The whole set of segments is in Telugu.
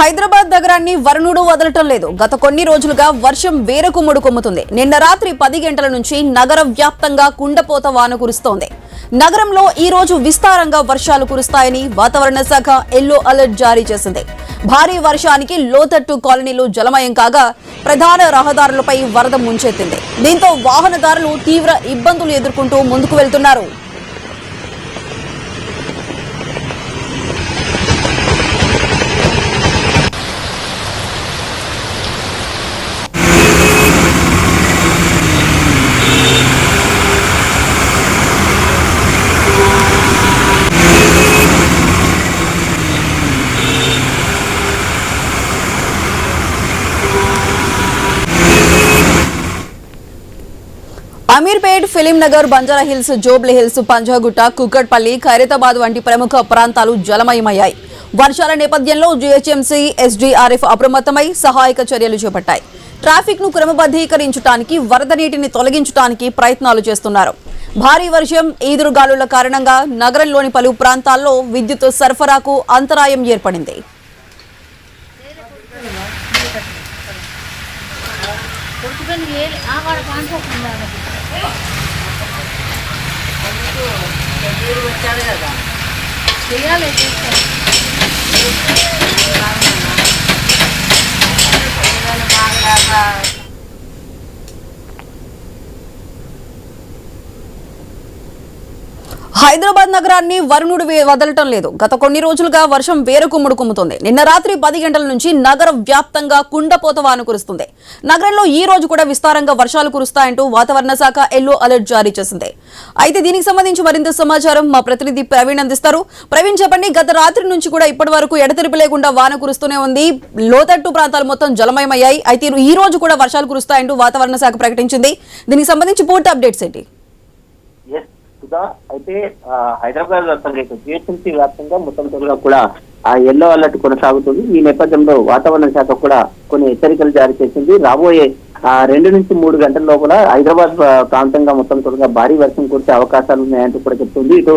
హైదరాబాద్ నగరాన్ని వరుణుడు వదలటం లేదు. గత కొన్ని రోజులుగా వర్షం వేరకుమ్ముడు కొమ్ముతుంది. నిన్న రాత్రి 10 గంటల నుంచి నగర వ్యాప్తంగా కుండపోత వాన కురుస్తోంది. నగరంలో ఈ రోజు విస్తారంగా వర్షాలు కురుస్తాయని వాతావరణ శాఖ ఎల్లో అలర్ట్ జారీ చేసింది. భారీ వర్షానికి లోతట్టు కాలనీలు జలమయం కాగా ప్రధాన రహదారులపై వరద ముంచెత్తింది. దీంతో వాహనదారులు తీవ్ర ఇబ్బందులు ఎదుర్కొంటూ ముందుకు వెళ్తున్నారు. Ameerpet, Film Nagar, Banjara Hills, Jubilee Hills, Panjagutta, Kukatpally, Khairatabad వంటి ప్రముఖ ప్రాంతాలు జలమయమయ్యాయి. వర్షాల నేపథ్యంలో జీహెచ్ఎంసీ, ఎస్డీఆర్ఎఫ్ అప్రమత్తమై సహాయక చర్యలు చేపట్టాయి. ట్రాఫిక్ ను క్రమబద్ధీకరించడానికి, వరద నీటిని తొలగించడానికి ప్రయత్నాలు చేస్తున్నారు. భారీ వర్షం, ఈదురుగాలుల కారణంగా నగరంలోని పలు ప్రాంతాల్లో విద్యుత్ సరఫరాకు అంతరాయం ఏర్పడింది. హైదరాబాద్ నగరాన్ని వరుణుడు వదలటం లేదు. గత కొన్ని రోజులుగా వర్షం వేరకుమ్ముడు కొమ్ముతుంది. నిన్న రాత్రి 10 గంటల నుంచి నగర వ్యాప్తంగా కుండపోత వాన కురుస్తుంది. నగరంలో ఈ రోజు కూడా విస్తారంగా వర్షాలు కురుస్తాయంటూ వాతావరణ శాఖ ఎల్లో అలర్ట్ జారీ చేసింది. అయితే దీనికి సంబంధించి మరింత సమాచారం మా ప్రతినిధి ప్రవీణ్ అందిస్తారు. ప్రవీణ్, చెప్పండి, గత రాత్రి నుంచి కూడా ఇప్పటి వరకు ఎడతెరిపి లేకుండా వాన కురుస్తూనే ఉంది. లోతట్టు ప్రాంతాలు మొత్తం జలమయమయ్యాయి. అయితే ఈ రోజు కూడా వర్షాలు కురుస్తాయంటూ వాతావరణ శాఖ ప్రకటించింది. దీనికి సంబంధించి పూర్తి అప్డేట్స్ ఏంటి? అయితే హైదరాబాద్ వ్యాప్తంగా జిహెచ్ఎంసీ వ్యాప్తంగా మొత్తం త్వరగా కూడా ఎల్లో అలర్ట్ కొనసాగుతుంది. ఈ నేపథ్యంలో వాతావరణ శాఖ కూడా కొన్ని హెచ్చరికలు జారీ చేసింది. రాబోయే 2 నుంచి 3 గంటల లోపల హైదరాబాద్ ప్రాంతంగా మొత్తం త్వరగా భారీ వర్షం కురిసే అవకాశాలు ఉన్నాయంటూ కూడా చెప్తుంది. ఇటు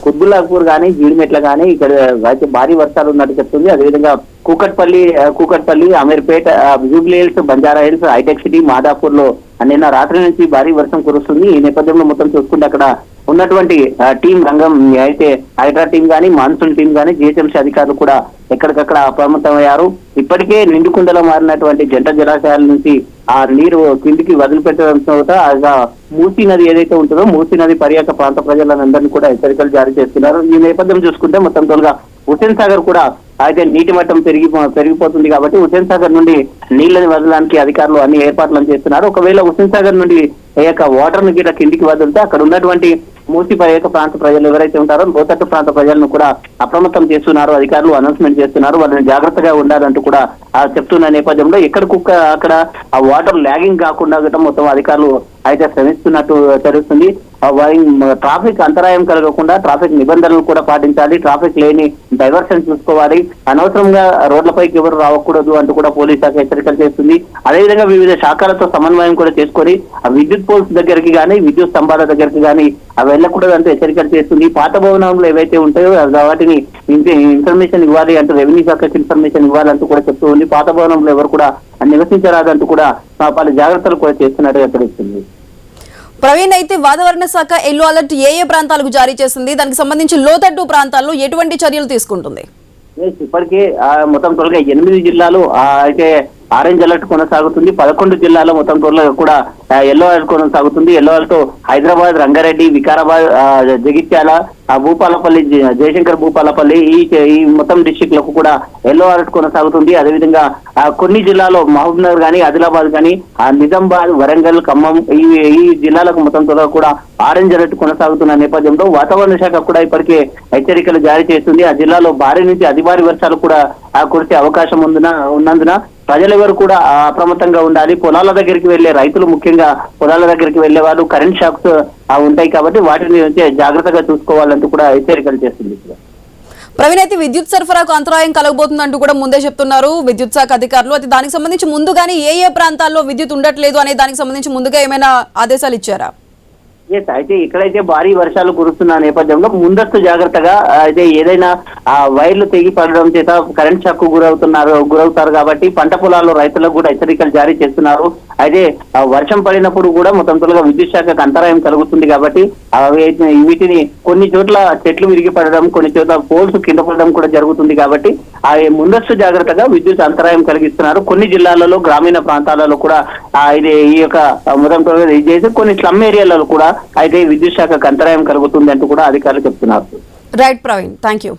కుత్బుల్లాపూర్ కానీ, జీడిమెట్ల కానీ ఇక్కడ అయితే భారీ వర్షాలు ఉన్నట్టు చెప్తుంది. అదేవిధంగా కూకట్పల్లి, అమీర్పేట్, జూబ్లీ హిల్స్, బంజారా హిల్స్, హైటెక్ సిటీ, మాదాపూర్ లో నిన్న రాత్రి నుంచి భారీ వర్షం కురుస్తుంది. ఈ నేపథ్యంలో మొత్తం చూసుకుంటే అక్కడ ఉన్నటువంటి టీం రంగం అయితే హైడ్రా టీం కానీ, మాన్సూన్ టీం కానీ, జిహెచ్ఎంసీ అధికారులు కూడా ఎక్కడికక్కడ అప్రమత్తమయ్యారు. ఇప్పటికే నిండుకుండలో మారినటువంటి జంట జలాశయాల నుంచి ఆ నీరు కిందికి వదిలిపెట్టడంతో మూసీ నది ఏదైతే ఉంటుందో మూసీ నది పర్యాటక ప్రాంత ప్రజలందరినీ కూడా హెచ్చరికలు జారీ చేస్తున్నారు. ఈ నేపథ్యం చూసుకుంటే మొత్తం తొలగా హుస్సేన్ సాగర్ కూడా అయితే నీటి మట్టం పెరిగిపోతుంది కాబట్టి హుస్సేన్ సాగర్ నుండి నీళ్లని వదలడానికి అధికారులు అన్ని ఏర్పాట్లను చేస్తున్నారు. ఒకవేళ హుస్సేన్ సాగర్ నుండి వాటర్ ని గిట్ల కిందికి వదిలితే అక్కడ ఉన్నటువంటి మూసి పర్యాటక ప్రాంత ప్రజలు ఎవరైతే ఉంటారో లోతట్టు ప్రాంత ప్రజలను కూడా అప్రమత్తం చేస్తున్నారు. అధికారులు అనౌన్స్మెంట్ చేస్తున్నారు. వాళ్ళని జాగ్రత్తగా ఉండాలంటూ కూడా చెప్తున్న నేపథ్యంలో అక్కడ ఆ వాటర్ ల్యాగింగ్ కాకుండా మొత్తం అధికారులు అయితే శ్రమిస్తున్నట్టు తెలుస్తుంది. ట్రాఫిక్ అంతరాయం కలగకుండా ట్రాఫిక్ నిబంధనలు కూడా పాటించాలి. ట్రాఫిక్ లేని డైవర్షన్ చూసుకోవాలి. అనవసరంగా రోడ్లపైకి ఎవరు రావకూడదు అంటూ కూడా పోలీస్ శాఖ హెచ్చరికలు చేస్తుంది. అదేవిధంగా వివిధ శాఖలతో సమన్వయం కూడా చేసుకొని ఆ విద్యుత్ పోల్స్ దగ్గరికి కానీ, విద్యుత్ స్తంభాల దగ్గరికి కానీ అవి వెళ్ళకూడదు అంటూ హెచ్చరికలు చేస్తుంది. పాత భవనంలో ఏవైతే ఉంటాయో వాటిని ఇన్ఫర్మేషన్ ఇవ్వాలి అంటూ రెవెన్యూ శాఖకి ఇన్ఫర్మేషన్ ఇవ్వాలంటూ కూడా చెప్తూ ఉంది. పాత భవనంలో ఎవరు కూడా నివసించరాదంటూ కూడా పలు జాగ్రత్తలు కూడా చేస్తున్నట్టుగా తెలుస్తుంది. ప్రవీణ్, అయితే వాతావరణ శాఖ ఎల్లో అలర్ట్ ఏ ప్రాంతాలకు జారీ చేసింది? దానికి సంబంధించి లోతట్టు ప్రాంతాల్లో ఎటువంటి చర్యలు తీసుకుంటుంది? ఇప్పటికే మొత్తం త్వరగా 8 జిల్లాలు అయితే ఆరెంజ్ అలర్ట్ కొనసాగుతుంది. 11 జిల్లాలో మొత్తం త్వరగా కూడా ఎల్లో అలర్ట్ కొనసాగుతుంది. ఎల్లో అలర్ట్ హైదరాబాద్, రంగారెడ్డి, వికారాబాద్, జగిత్యాల, భూపాలపల్లి, జయశంకర్ భూపాలపల్లి ఈ మొత్తం డిస్టిక్ లకు కూడా ఎల్లో అలర్ట్ కొనసాగుతుంది. అదేవిధంగా కొన్ని జిల్లాలో మహబూబ్ నగర్ కానీ, ఆదిలాబాద్ కానీ, నిజామాబాద్, వరంగల్, ఖమ్మం ఈ జిల్లాలకు మొత్తం త్వరగా కూడా ఆరెంజ్ అలర్ట్ కొనసాగుతున్న నేపథ్యంలో వాతావరణ శాఖ కూడా ఇప్పటికే హెచ్చరికలు జారీ చేస్తుంది. ఆ జిల్లాలో భారీ నుంచి అతి భారీ వర్షాలు కూడా కురిసే అవకాశం ఉన్నందున ప్రజలెవరు కూడా అప్రమత్తంగా ఉండాలి. పొలాల దగ్గరికి వెళ్లే రైతులు, ముఖ్యంగా పొలాల దగ్గరికి వెళ్లే వాళ్ళు కరెంట్ షాక్స్ ఉంటాయి కాబట్టి వాటిని జాగ్రత్తగా చూసుకోవాలంటూ కూడా హెచ్చరికలు చేస్తుంది. ప్రవీణ్, అయితే విద్యుత్ సరఫరాకు అంతరాయం కలగబోతుందంటూ కూడా ముందే చెప్తున్నారు విద్యుత్ శాఖ అధికారులు. అయితే దానికి సంబంధించి ముందుగానే ఏ ప్రాంతాల్లో విద్యుత్ ఉండట్లేదు అనే దానికి సంబంధించి ముందుగా ఏమైనా ఆదేశాలు ఇచ్చారా? అయితే ఇక్కడైతే భారీ వర్షాలు కురుస్తున్న నేపథ్యంలో ముందస్తు జాగ్రత్తగా అయితే ఏదైనా వైర్లు తెగి పడడం చేత కరెంట్ షాక్ గురవుతారు కాబట్టి పంట పొలాల్లో రైతులకు కూడా హెచ్చరికలు జారీ చేస్తున్నారు. అయితే వర్షం పడినప్పుడు కూడా మొత్తం తొలగా విద్యుత్ శాఖకు అంతరాయం కలుగుతుంది కాబట్టి వీటిని కొన్ని చోట్ల చెట్లు విరిగి పడడం, కొన్ని చోట్ల పోల్స్ కింద పడడం కూడా జరుగుతుంది కాబట్టి ముందస్తు జాగ్రత్తగా విద్యుత్ అంతరాయం కలిగిస్తున్నారు. కొన్ని జిల్లాలలో గ్రామీణ ప్రాంతాలలో కూడా ఇది ఈ యొక్క మొత్తం తొలగా ఇది చేసి కొన్ని స్లమ్ ఏరియాలలో కూడా అయితే విద్యుత్ శాఖకు అంతరాయం కలుగుతుంది అంటూ కూడా అధికారులు చెప్తున్నారు. Right Praveen, thank you.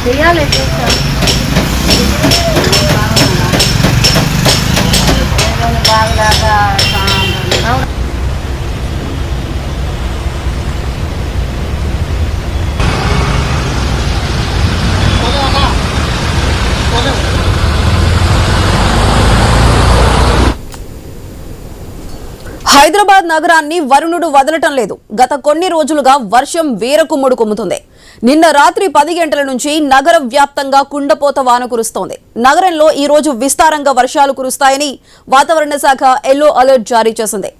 చేయాలి బాగా హైదరాబాద్ నగరాన్ని వరుణుడు వదలటం లేదు. గత కొన్ని రోజులుగా వర్షం వేరకుమ్ముడు కుమ్ముతుంది. నిన్న రాత్రి 10 గంటల నుంచి నగర వ్యాప్తంగా కుండపోత వాన కురుస్తోంది. నగరంలో ఈ రోజు విస్తారంగా వర్షాలు కురుస్తాయని వాతావరణ శాఖ ఎల్లో అలర్ట్ జారీ చేసింది.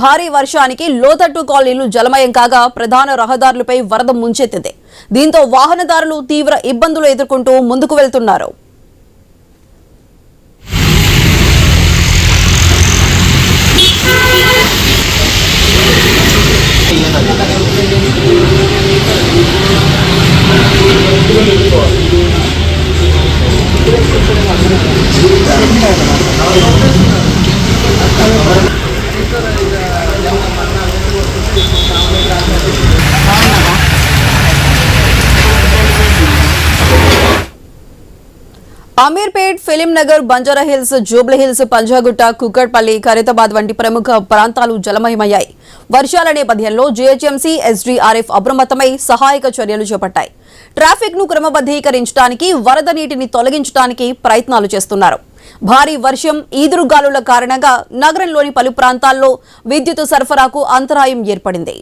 భారీ వర్షానికి లోతట్టు కాలనీలు జలమయం కాగా ప్రధాన రహదారులపై వరద ముంచెత్తింది. దీంతో వాహనదారులు తీవ్ర ఇబ్బందులు ఎదుర్కొంటూ ముందుకు వెళ్తున్నారు. Ameerpet, Film Nagar, Banjara Hills, Jubilee Hills, Panjagutta, Kukatpally, Khairatabad వంటి ప్రముఖ ప్రాంతాలు జలమయమయ్యాయి. వర్షాల నేపథ్యంలో జీహెచ్ఎంసీ, ఎస్డీఆర్ఎఫ్ అప్రమత్తమై సహాయక చర్యలు చేపట్టాయి. ట్రాఫిక్ ను క్రమబద్ధీకరించడానికి, వరద నీటిని తొలగించడానికి ప్రయత్నాలు చేస్తున్నారు. భారీ వర్షం, ఈదురుగాలుల కారణంగా నగరంలోని పలు ప్రాంతాల్లో విద్యుత్ సరఫరాకు అంతరాయం ఏర్పడింది.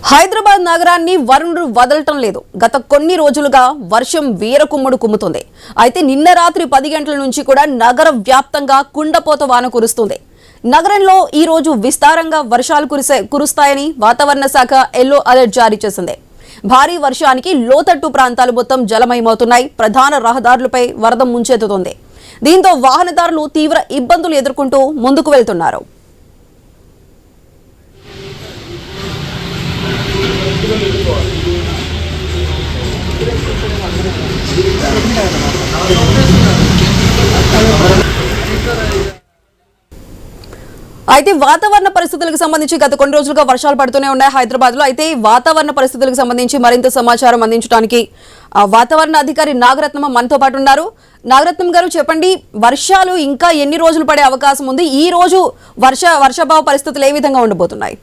హైదరాబాద్ నగరాన్ని వరుణుడు వదలటం లేదు. గత కొన్ని రోజులుగా వర్షం వీరకుమ్ముడు కుమ్ముతుంది. అయితే నిన్న రాత్రి 10 గంటల నుంచి కూడా నగర వ్యాప్తంగా కుండపోత వాన కురుస్తుంది. నగరంలో ఈ రోజు విస్తారంగా వర్షాలు కురుస్తాయని వాతావరణ శాఖ ఎల్లో అలర్ట్ జారీ చేసింది. భారీ వర్షానికి లోతట్టు ప్రాంతాలు మొత్తం జలమయమవుతున్నాయి. ప్రధాన రహదారులపై వరద ముంచెత్తుతోంది. దీంతో వాహనదారులు తీవ్ర ఇబ్బందులు ఎదుర్కొంటూ ముందుకు వెళ్తున్నారు. అయితే వాతావరణ పరిస్థితులకు సంబంధించి గత కొన్ని రోజులుగా వర్షాలు పడుతూనే ఉన్నాయి హైదరాబాద్ లో. అయితే వాతావరణ పరిస్థితులకు సంబంధించి మరింత సమాచారం అందించడానికి వాతావరణ అధికారి నాగరత్నం మనతో పాటు ఉన్నారు. నాగరత్నం గారు, చెప్పండి, వర్షాలు ఇంకా ఎన్ని రోజులు పడే అవకాశం ఉంది? ఈ రోజు వర్షాభావ పరిస్థితులు ఏ విధంగా ఉండబోతున్నాయి?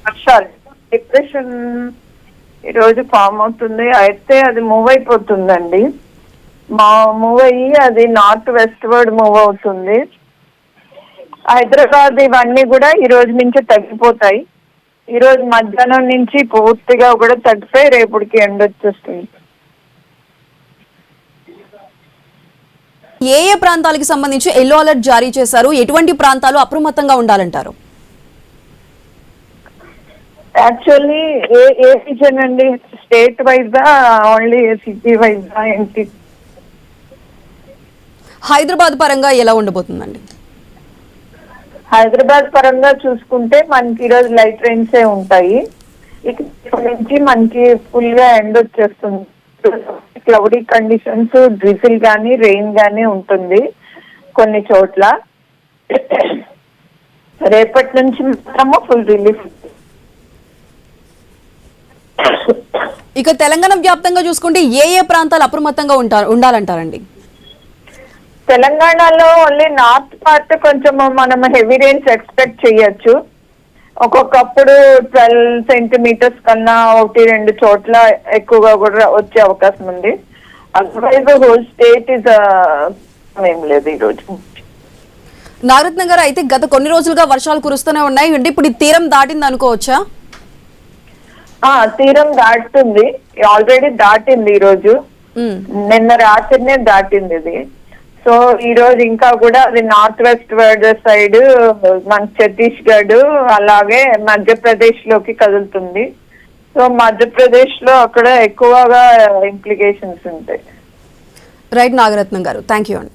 వర్షాలు డిప్రెషన్ ఈ రోజు ఫామ్ అవుతుంది. అయితే అది మూవ్ అయిపోతుందండి. మూవ్ అయ్యి అది నార్త్ వెస్ట్ వర్డ్ మూవ్ అవుతుంది. హైదరాబాద్ ఇవన్నీ కూడా ఈ రోజు నుంచి తగ్గిపోతాయి. ఈ రోజు మధ్యాహ్నం నుంచి పూర్తిగా కూడా తగ్గిపోయి రేపుడికి ఎండ వచ్చేస్తుంది. ఏ ఏ ప్రాంతాలకు సంబంధించి ఎల్లో అలర్ట్ జారీ చేశారు? ఎటువంటి ప్రాంతాలు అప్రమత్తంగా ఉండాలంటారు? యాక్చువల్లీ ఏ రీజన్ అండి? State wise only city wise ఏంటి? హైదరాబాద్ పరంగా ఎలా ఉండబోతుందండి? హైదరాబాద్ పరంగా చూసుకుంటే మనకి ఈరోజు లైట్ రైన్సే ఉంటాయి. ఇక్కడ నుంచి మనకి ఫుల్ గా ఎండ వచ్చేస్తుంది. క్లౌడీ కండిషన్స్, డ్రిజిల్ గానీ రెయిన్ గానీ ఉంటుంది కొన్ని చోట్ల. రేపటి నుంచి మాత్రము ఫుల్ రిలీఫ్. ఇక తెలంగాణ వ్యాప్తంగా చూసుకుంటే ఏ ప్రాంతాలు అప్రమత్తంగా ఉండాలంటారండి? తెలంగాణలో ఓన్లీ నార్త్ పార్ట్ కొంచెం మనం హెవీ రెయిన్స్ ఎక్స్పెక్ట్ చేయొచ్చు. ఒక్కొక్కప్పుడు 12 సెంటీమీటర్స్ కన్నా 1-2 చోట్ల ఎక్కువగా కూడా వచ్చే అవకాశం ఉంది. అదర్వైజ్ హోల్ స్టేట్ ఇస్ ఏం లేదు ఈ రోజు. నాగరత్న గారు, అయితే గత కొన్ని రోజులుగా వర్షాలు కురుస్తూనే ఉన్నాయి అంటే ఇప్పుడు ఈ తీరం దాటింది అనుకోవచ్చా? తీరం దాటుతుంది, ఆల్రెడీ దాటింది ఈ రోజు. నిన్న రాత్రినే దాటింది ఇది. సో ఈ రోజు ఇంకా కూడా అది నార్త్ వెస్ట్ వర్డ్ సైడ్ మన ఛత్తీస్గఢ్ అలాగే మధ్యప్రదేశ్ లోకి కదులుతుంది. సో మధ్యప్రదేశ్ లో అక్కడ ఎక్కువగా ఇంప్లికేషన్స్ ఉంటాయి. రైట్ నాగరత్నం గారు, థ్యాంక్ యూ అండి.